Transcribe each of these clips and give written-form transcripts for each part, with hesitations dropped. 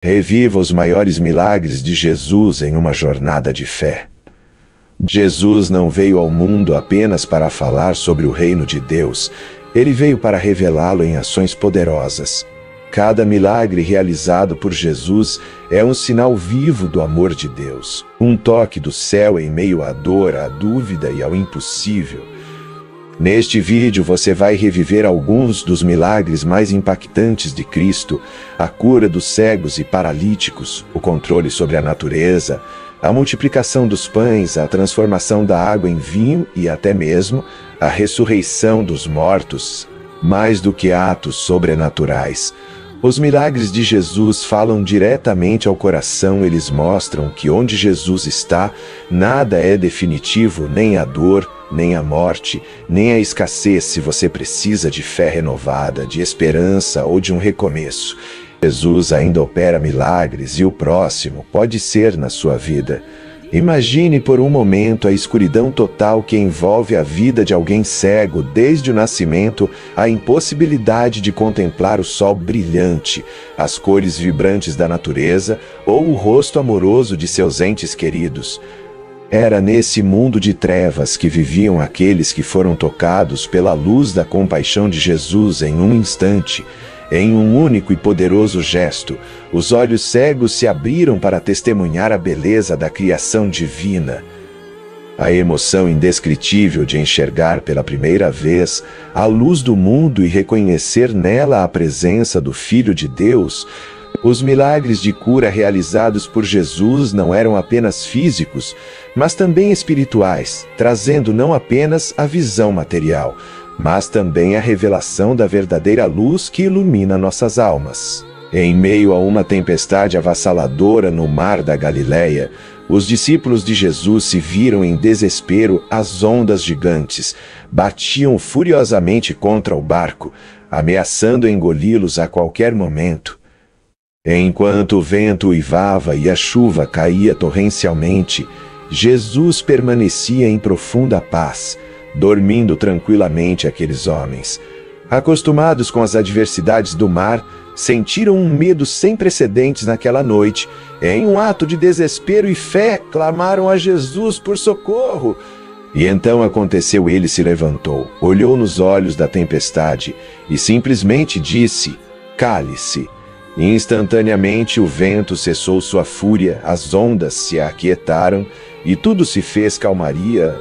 Reviva os maiores milagres de Jesus em uma jornada de fé. Jesus não veio ao mundo apenas para falar sobre o reino de Deus, ele veio para revelá-lo em ações poderosas. Cada milagre realizado por Jesus é um sinal vivo do amor de Deus, um toque do céu em meio à dor, à dúvida e ao impossível. Neste vídeo você vai reviver alguns dos milagres mais impactantes de Cristo, a cura dos cegos e paralíticos, o controle sobre a natureza, a multiplicação dos pães, a transformação da água em vinho e até mesmo a ressurreição dos mortos. Mais do que atos sobrenaturais, os milagres de Jesus falam diretamente ao coração, eles mostram que onde Jesus está, nada é definitivo, nem a dor, nem a morte, nem a escassez se você precisa de fé renovada, de esperança ou de um recomeço. Jesus ainda opera milagres e o próximo pode ser na sua vida. Imagine por um momento a escuridão total que envolve a vida de alguém cego desde o nascimento, a impossibilidade de contemplar o sol brilhante, as cores vibrantes da natureza ou o rosto amoroso de seus entes queridos. Era nesse mundo de trevas que viviam aqueles que foram tocados pela luz da compaixão de Jesus em um instante. Em um único e poderoso gesto, os olhos cegos se abriram para testemunhar a beleza da criação divina. A emoção indescritível de enxergar pela primeira vez a luz do mundo e reconhecer nela a presença do Filho de Deus. Os milagres de cura realizados por Jesus não eram apenas físicos, mas também espirituais, trazendo não apenas a visão material, mas também a revelação da verdadeira luz que ilumina nossas almas. Em meio a uma tempestade avassaladora no mar da Galileia, os discípulos de Jesus se viram em desespero. As ondas gigantes batiam furiosamente contra o barco, ameaçando engoli-los a qualquer momento. Enquanto o vento uivava e a chuva caía torrencialmente, Jesus permanecia em profunda paz, dormindo tranquilamente. Aqueles homens, acostumados com as adversidades do mar, sentiram um medo sem precedentes naquela noite. Em um ato de desespero e fé, clamaram a Jesus por socorro. E então aconteceu, ele se levantou, olhou nos olhos da tempestade e simplesmente disse: "Cale-se." Instantaneamente o vento cessou sua fúria, as ondas se aquietaram e tudo se fez calmaria.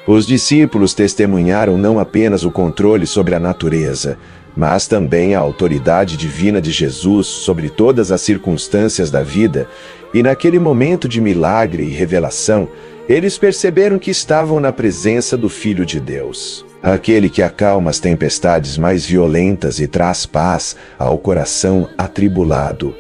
Os discípulos testemunharam não apenas o controle sobre a natureza, mas também a autoridade divina de Jesus sobre todas as circunstâncias da vida, e naquele momento de milagre e revelação, eles perceberam que estavam na presença do Filho de Deus, aquele que acalma as tempestades mais violentas e traz paz ao coração atribulado.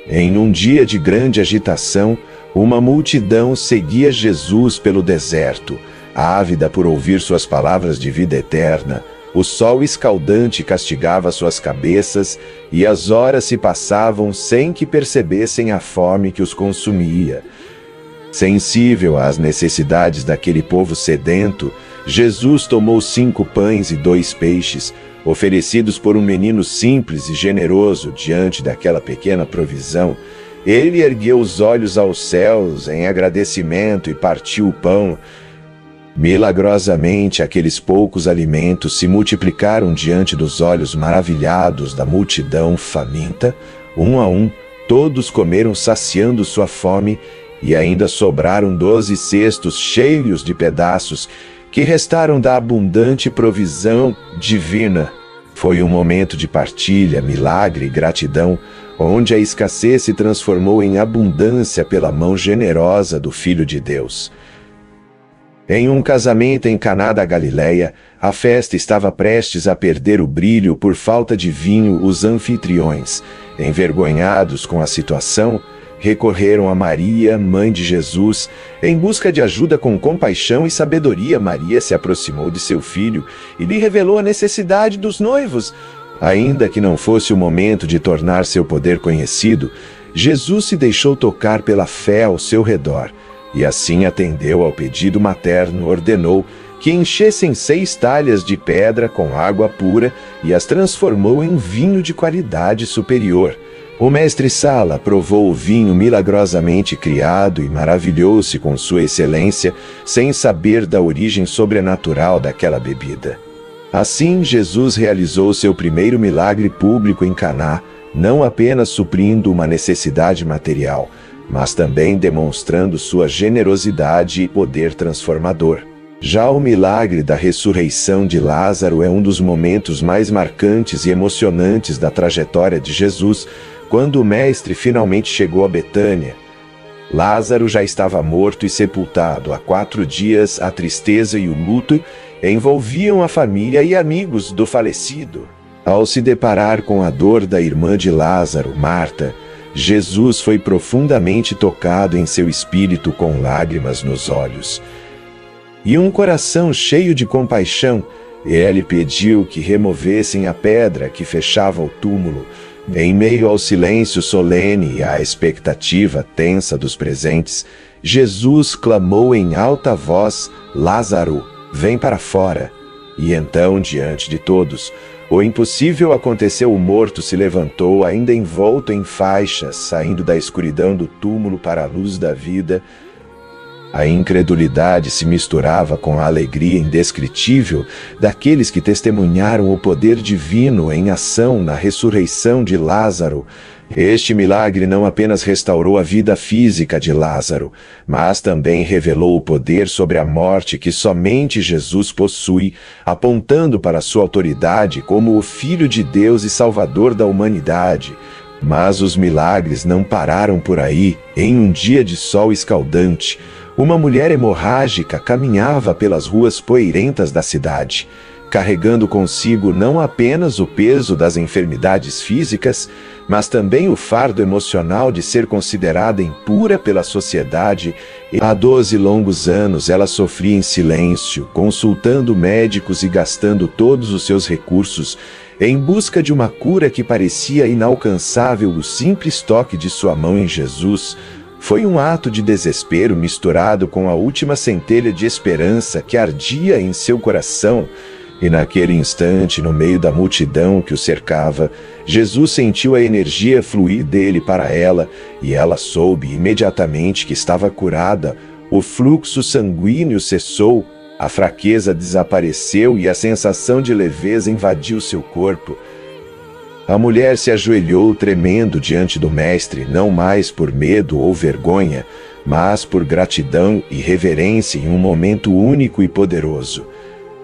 Em um dia de grande agitação, uma multidão seguia Jesus pelo deserto, ávida por ouvir suas palavras de vida eterna. O sol escaldante castigava suas cabeças e as horas se passavam sem que percebessem a fome que os consumia. Sensível às necessidades daquele povo sedento, Jesus tomou 5 pães e 2 peixes, oferecidos por um menino simples e generoso. Diante daquela pequena provisão, ele ergueu os olhos aos céus em agradecimento e partiu o pão. Milagrosamente, aqueles poucos alimentos se multiplicaram diante dos olhos maravilhados da multidão faminta. Um a um, todos comeram saciando sua fome, e ainda sobraram 12 cestos cheios de pedaços que restaram da abundante provisão divina. Foi um momento de partilha, milagre e gratidão, onde a escassez se transformou em abundância pela mão generosa do Filho de Deus. Em um casamento em Caná da Galileia, a festa estava prestes a perder o brilho por falta de vinho. Os anfitriões, envergonhados com a situação, recorreram a Maria, mãe de Jesus, em busca de ajuda. Com compaixão e sabedoria, Maria se aproximou de seu filho e lhe revelou a necessidade dos noivos. Ainda que não fosse o momento de tornar seu poder conhecido, Jesus se deixou tocar pela fé ao seu redor, e assim atendeu ao pedido materno. Ordenou que enchessem 6 talhas de pedra com água pura e as transformou em vinho de qualidade superior. O mestre Sala provou o vinho milagrosamente criado e maravilhou-se com sua excelência, sem saber da origem sobrenatural daquela bebida. Assim, Jesus realizou seu primeiro milagre público em Caná, não apenas suprindo uma necessidade material, mas também demonstrando sua generosidade e poder transformador. Já o milagre da ressurreição de Lázaro é um dos momentos mais marcantes e emocionantes da trajetória de Jesus, quando o Mestre finalmente chegou a Betânia. Lázaro já estava morto e sepultado há 4 dias. A tristeza e o luto envolviam a família e amigos do falecido. Ao se deparar com a dor da irmã de Lázaro, Marta, Jesus foi profundamente tocado em seu espírito com lágrimas nos olhos. E um coração cheio de compaixão, ele pediu que removessem a pedra que fechava o túmulo. Em meio ao silêncio solene e à expectativa tensa dos presentes, Jesus clamou em alta voz: Lázaro, vem para fora. E então, diante de todos, o impossível aconteceu. O morto se levantou, ainda envolto em faixas, saindo da escuridão do túmulo para a luz da vida. A incredulidade se misturava com a alegria indescritível daqueles que testemunharam o poder divino em ação na ressurreição de Lázaro. Este milagre não apenas restaurou a vida física de Lázaro, mas também revelou o poder sobre a morte que somente Jesus possui, apontando para sua autoridade como o Filho de Deus e Salvador da humanidade. Mas os milagres não pararam por aí. Em um dia de sol escaldante, uma mulher hemorrágica caminhava pelas ruas poeirentas da cidade, carregando consigo não apenas o peso das enfermidades físicas, mas também o fardo emocional de ser considerada impura pela sociedade. Há 12 longos anos ela sofria em silêncio, consultando médicos e gastando todos os seus recursos em busca de uma cura que parecia inalcançável. O simples toque de sua mão em Jesus foi um ato de desespero misturado com a última centelha de esperança que ardia em seu coração. E naquele instante, no meio da multidão que o cercava, Jesus sentiu a energia fluir dele para ela, e ela soube imediatamente que estava curada. O fluxo sanguíneo cessou, a fraqueza desapareceu e a sensação de leveza invadiu seu corpo. A mulher se ajoelhou tremendo diante do Mestre, não mais por medo ou vergonha, mas por gratidão e reverência em um momento único e poderoso.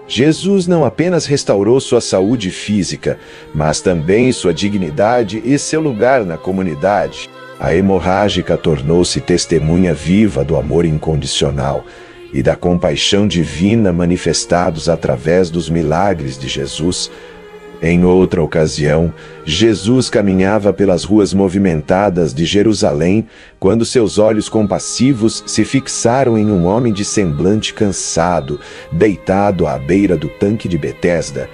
Jesus não apenas restaurou sua saúde física, mas também sua dignidade e seu lugar na comunidade. A hemorrágica tornou-se testemunha viva do amor incondicional e da compaixão divina manifestados através dos milagres de Jesus. Em outra ocasião, Jesus caminhava pelas ruas movimentadas de Jerusalém quando seus olhos compassivos se fixaram em um homem de semblante cansado, deitado à beira do tanque de Betesda.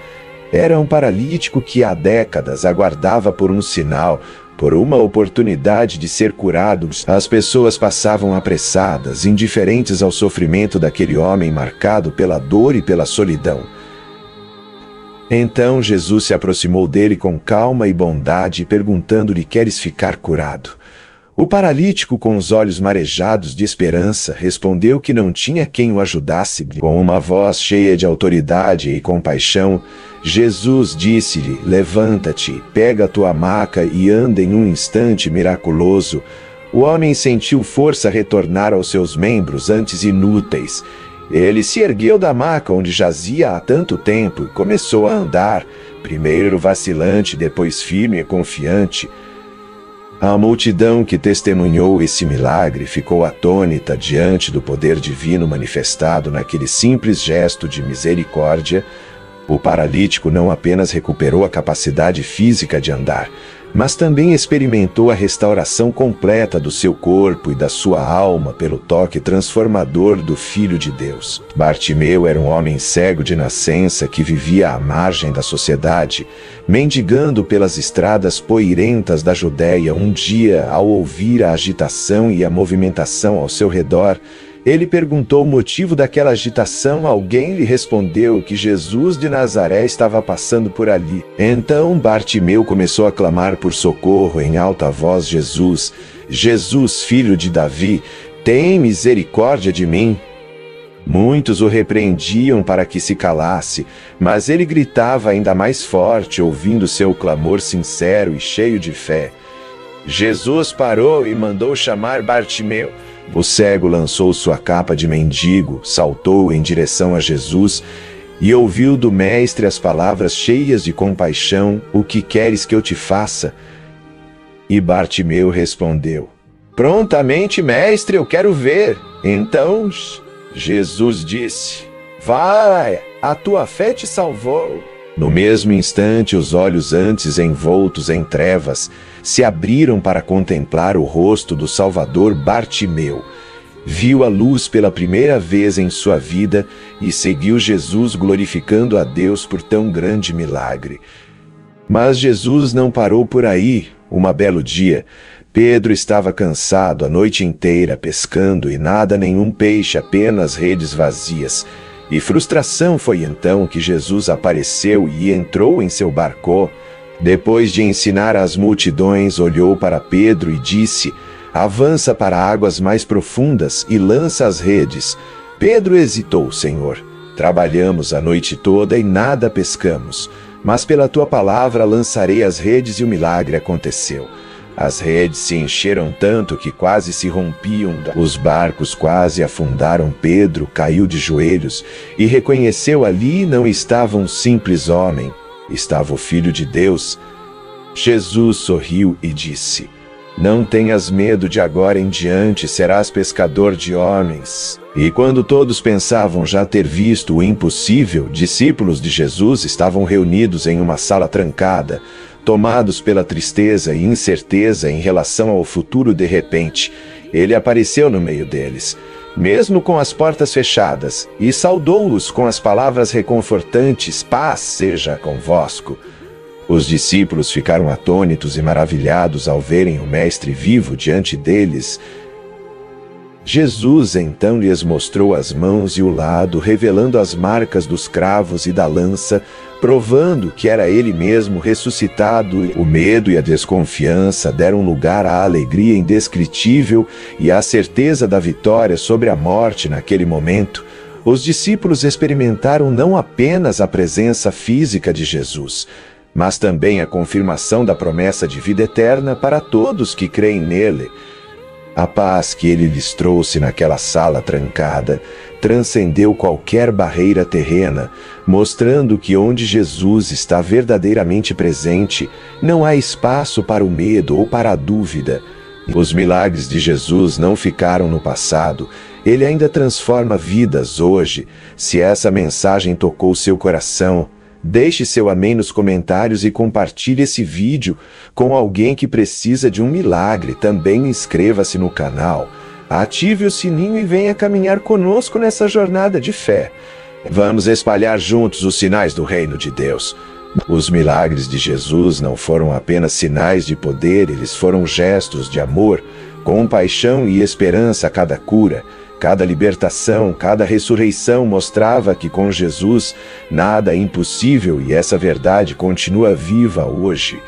Era um paralítico que há décadas aguardava por um sinal, por uma oportunidade de ser curado. As pessoas passavam apressadas, indiferentes ao sofrimento daquele homem marcado pela dor e pela solidão. Então Jesus se aproximou dele com calma e bondade, perguntando-lhe: queres ficar curado? O paralítico, com os olhos marejados de esperança, respondeu que não tinha quem o ajudasse. Com uma voz cheia de autoridade e compaixão, Jesus disse-lhe: levanta-te, pega a tua maca e anda. Em um instante miraculoso, o homem sentiu força retornar aos seus membros antes inúteis. Ele se ergueu da maca onde jazia há tanto tempo e começou a andar, primeiro vacilante, depois firme e confiante. A multidão que testemunhou esse milagre ficou atônita diante do poder divino manifestado naquele simples gesto de misericórdia. O paralítico não apenas recuperou a capacidade física de andar, mas também experimentou a restauração completa do seu corpo e da sua alma pelo toque transformador do Filho de Deus. Bartimeu era um homem cego de nascença que vivia à margem da sociedade, mendigando pelas estradas poeirentas da Judéia. Um dia, ao ouvir a agitação e a movimentação ao seu redor, Ele perguntou o motivo daquela agitação. Alguém lhe respondeu que Jesus de Nazaré estava passando por ali. Então Bartimeu começou a clamar por socorro em alta voz: Jesus, Jesus, filho de Davi, tem misericórdia de mim. Muitos o repreendiam para que se calasse, mas ele gritava ainda mais forte, ouvindo seu clamor sincero e cheio de fé. Jesus parou e mandou chamar Bartimeu. O cego lançou sua capa de mendigo, saltou em direção a Jesus e ouviu do mestre as palavras cheias de compaixão: O que queres que eu te faça? E Bartimeu respondeu: Prontamente, mestre, eu quero ver. Então Jesus disse: Vai, a tua fé te salvou. No mesmo instante, os olhos antes envoltos em trevas se abriram para contemplar o rosto do Salvador. Bartimeu viu a luz pela primeira vez em sua vida e seguiu Jesus, glorificando a Deus por tão grande milagre. Mas Jesus não parou por aí. Um belo dia, Pedro estava cansado a noite inteira pescando e nada nenhum peixe, apenas redes vazias. E frustração foi então que Jesus apareceu e entrou em seu barco. Depois de ensinar as multidões, olhou para Pedro e disse: Avança para águas mais profundas e lança as redes. Pedro hesitou: Senhor, trabalhamos a noite toda e nada pescamos, mas pela tua palavra lançarei as redes. E o milagre aconteceu. As redes se encheram tanto que quase se rompiam. Os barcos quase afundaram. Pedro caiu de joelhos e reconheceu ali não estava um simples homem, estava o Filho de Deus. Jesus sorriu e disse: Não tenhas medo, de agora em diante serás pescador de homens. E quando todos pensavam já ter visto o impossível, discípulos de Jesus estavam reunidos em uma sala trancada, tomados pela tristeza e incerteza em relação ao futuro. De repente, ele apareceu no meio deles, mesmo com as portas fechadas, e saudou-os com as palavras reconfortantes: Paz seja convosco. Os discípulos ficaram atônitos e maravilhados ao verem o Mestre vivo diante deles. Jesus então lhes mostrou as mãos e o lado, revelando as marcas dos cravos e da lança, provando que era ele mesmo ressuscitado. O medo e a desconfiança deram lugar à alegria indescritível e à certeza da vitória sobre a morte. Naquele momento, os discípulos experimentaram não apenas a presença física de Jesus, mas também a confirmação da promessa de vida eterna para todos que creem nele. A paz que ele lhes trouxe naquela sala trancada transcendeu qualquer barreira terrena, mostrando que onde Jesus está verdadeiramente presente, não há espaço para o medo ou para a dúvida. Os milagres de Jesus não ficaram no passado, ele ainda transforma vidas hoje. Se essa mensagem tocou seu coração, deixe seu amém nos comentários e compartilhe esse vídeo com alguém que precisa de um milagre. Também inscreva-se no canal, ative o sininho e venha caminhar conosco nessa jornada de fé. Vamos espalhar juntos os sinais do reino de Deus. Os milagres de Jesus não foram apenas sinais de poder, eles foram gestos de amor, compaixão e esperança. Cada cura, cada libertação, cada ressurreição mostrava que com Jesus nada é impossível, e essa verdade continua viva hoje.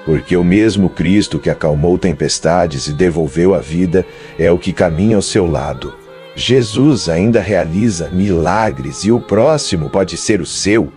Porque o mesmo Cristo que acalmou tempestades e devolveu a vida é o que caminha ao seu lado. Jesus ainda realiza milagres e o próximo pode ser o seu.